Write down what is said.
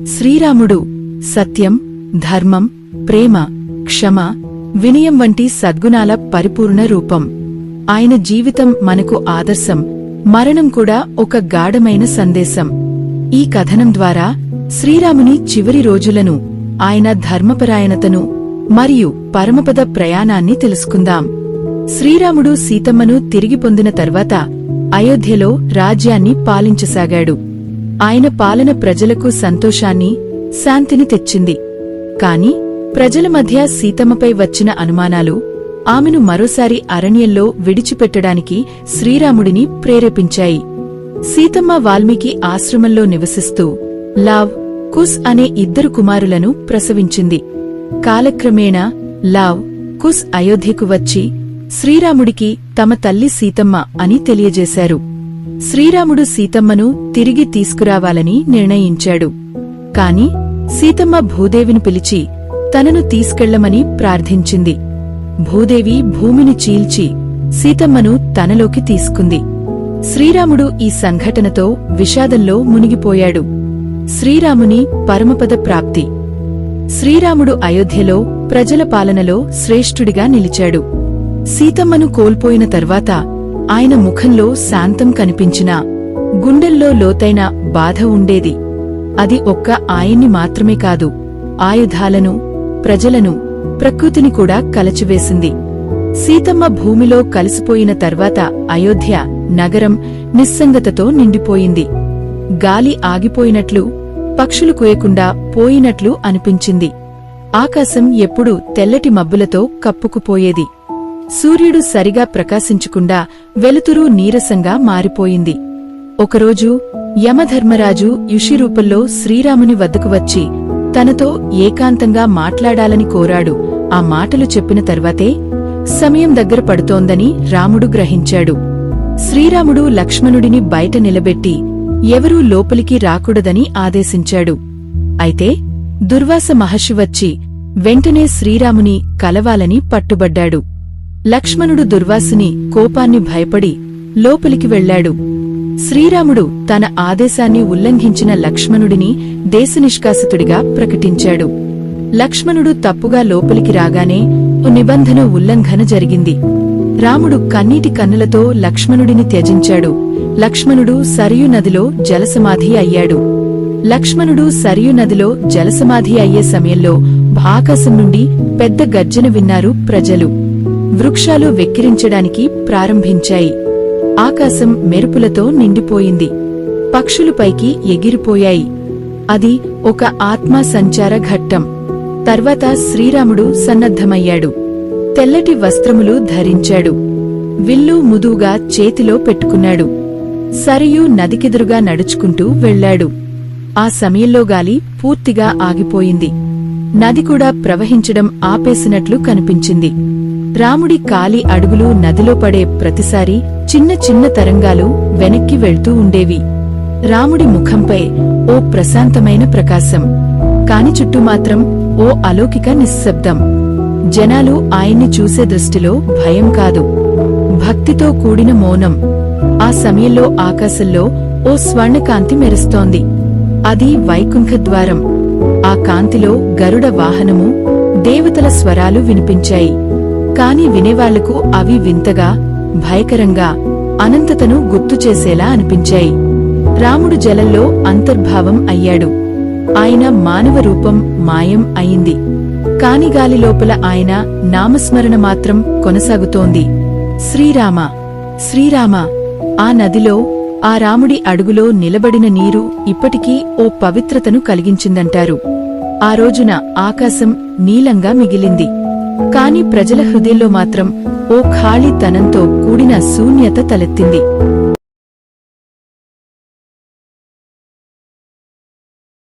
శ్రీరాముడు సత్యం, ధర్మం, ప్రేమ, క్షమ, వినయం వంటి సద్గుణాల పరిపూర్ణ రూపం. ఆయన జీవితం మనకు ఆదర్శం, మరణం కూడా ఒక గాఢమైన సందేశం. ఈ కథనం ద్వారా శ్రీరాముని చివరి రోజులను, ఆయన ధర్మపరాయణతను మరియు పరమపద ప్రయాణాన్ని తెలుసుకుందాం. శ్రీరాముడు సీతమ్మను తిరిగి పొందిన తర్వాత అయోధ్యలో రాజ్యాన్ని పాలించసాగాడు. ఆయన పాలన ప్రజలకు సంతోషాన్ని, శాంతిని తెచ్చింది. కాని ప్రజల మధ్య సీతమ్మపై వచ్చిన అనుమానాలు ఆమెను మరోసారి అరణ్యంలో విడిచిపెట్టడానికి శ్రీరాముడిని ప్రేరేపించాయి. సీతమ్మ వాల్మీకి ఆశ్రమంలో నివసిస్తూ లావ్, కుస్ అనే ఇద్దరు కుమారులను ప్రసవించింది. కాలక్రమేణా లావ్, కుస్ అయోధ్యకు వచ్చి శ్రీరాముడికి తమ తల్లి సీతమ్మ అని తెలియజేశారు. శ్రీరాముడు సీతమ్మను తిరిగి తీసుకురావాలని నిర్ణయించాడు. కాని సీతమ్మ భూదేవిని పిలిచి తనను తీసుకెళ్లమని ప్రార్థించింది. భూదేవి భూమిని చీల్చి సీతమ్మను తనలోకి తీసుకుంది. శ్రీరాముడు ఈ సంఘటనతో విషాదంలో మునిగిపోయాడు. శ్రీరాముని పరమపద ప్రాప్తి. శ్రీరాముడు అయోధ్యలో ప్రజల పాలనలో శ్రేష్ఠుడిగా నిలిచాడు. సీతమ్మను కోల్పోయిన తర్వాత ఆయన ముఖంలో శాంతం కనిపించినా గుండెల్లో లోతైన బాధ ఉండేది. అది ఒక్క ఆయన్ని మాత్రమే కాదు, ఆయుధాలను, ప్రజలను, ప్రకృతిని కూడా కలచివేసింది. సీతమ్మ భూమిలో కలిసిపోయిన తర్వాత అయోధ్య నగరం నిస్సంగతతో నిండిపోయింది. గాలి ఆగిపోయినట్లు, పక్షులు కుయకుండా పోయినట్లు అనిపించింది. ఆకాశం ఎప్పుడూ తెల్లటి మబ్బులతో కప్పుకుపోయేది. సూర్యుడు సరిగా ప్రకాశించకుండా వెలుతురు నీరసంగా మారిపోయింది. ఒకరోజు యమధర్మరాజు యుషిరూపంలో శ్రీరాముని వద్దకు వచ్చి తనతో ఏకాంతంగా మాట్లాడాలని కోరాడు. ఆ మాటలు చెప్పిన తర్వాతే సమయం దగ్గర పడుతోందని రాముడు గ్రహించాడు. శ్రీరాముడు లక్ష్మణుడిని బయట నిలబెట్టి ఎవరూ లోపలికి రాకూడదని ఆదేశించాడు. అయితే దుర్వాస మహర్షి వచ్చి వెంటనే శ్రీరాముని కలవాలని పట్టుబడ్డాడు. లక్ష్మణుడు దుర్వాసుని కోపాన్ని భయపడి లోపలికి వెళ్లాడు. శ్రీరాముడు తన ఆదేశాన్ని ఉల్లంఘించిన లక్ష్మణుడిని దేశనిష్కాసితుడిగా ప్రకటించాడు. లక్ష్మణుడు తప్పుగా లోపలికి రాగానే ఓ నిబంధన ఉల్లంఘన జరిగింది. రాముడు కన్నీటి కన్నులతో లక్ష్మణుడిని త్యజించాడు. లక్ష్మణుడు సరియు నదిలో జలసమాధి అయ్యాడు. లక్ష్మణుడు సరియు నదిలో జలసమాధి అయ్యే సమయంలో ఆకాశం నుండి పెద్ద గర్జన విన్నారు ప్రజలు. వృక్షాలు వెక్కిరించడానికి ప్రారంభించాయి. ఆకాశం మెరుపులతో నిండిపోయింది. పక్షులు పైకి ఎగిరిపోయాయి. అది ఒక ఆత్మా సంచార ఘట్టం. తర్వాత శ్రీరాముడు సన్నద్ధమయ్యాడు. తెల్లటి వస్త్రములు ధరించాడు. విల్లు ముదుగా చేతిలో పెట్టుకున్నాడు. సరియు నదికెదురుగా నడుచుకుంటూ వెళ్లాడు. ఆ సమయంలో గాలి పూర్తిగా ఆగిపోయింది. నది కూడా ప్రవహించడం ఆపేసినట్లు కనిపించింది. రాముడి కాలి అడుగులు నదిలో పడే ప్రతిసారీ చిన్న చిన్న తరంగాలు వెనక్కి వెళ్తూ ఉండేవి. రాముడి ముఖంపై ఓ ప్రశాంతమైన ప్రకాశం, కాని చుట్టూ మాత్రం ఓ అలౌకిక నిశ్శబ్దం. జనాలు ఆయన్ని చూసే దృష్టిలో భయం కాదు, భక్తితో కూడిన మౌనం. ఆ సమయంలో ఆకాశంలో ఓ స్వర్ణకాంతి మెరుస్తోంది. అది వైకుంఠద్వారం. ఆ కాంతిలో గరుడ వాహనము, దేవతల స్వరాలు వినిపించాయి. కాని వినేవాళ్లకు అవి వింతగా, భయకరంగా, అనంతతను గుర్తుచేసేలా అనిపించాయి. రాముడు జలంలో అంతర్భావం అయ్యాడు. ఆయన మానవ రూపం మాయం అయింది. కాని గాలి లోపల ఆయన నామస్మరణ మాత్రం కొనసాగుతోంది. శ్రీరామ, శ్రీరామ. ఆ నదిలో, ఆ రాముడి అడుగులో నిలబడిన నీరు ఇప్పటికీ ఓ పవిత్రతను కలిగించిందంటారు. ఆ రోజున ఆకాశం నీలంగా మిగిలింది. కాని ప్రజల హృదయంలో మాత్రం ఓ ఖాళీతనంతో కూడిన శూన్యత తలెత్తింది.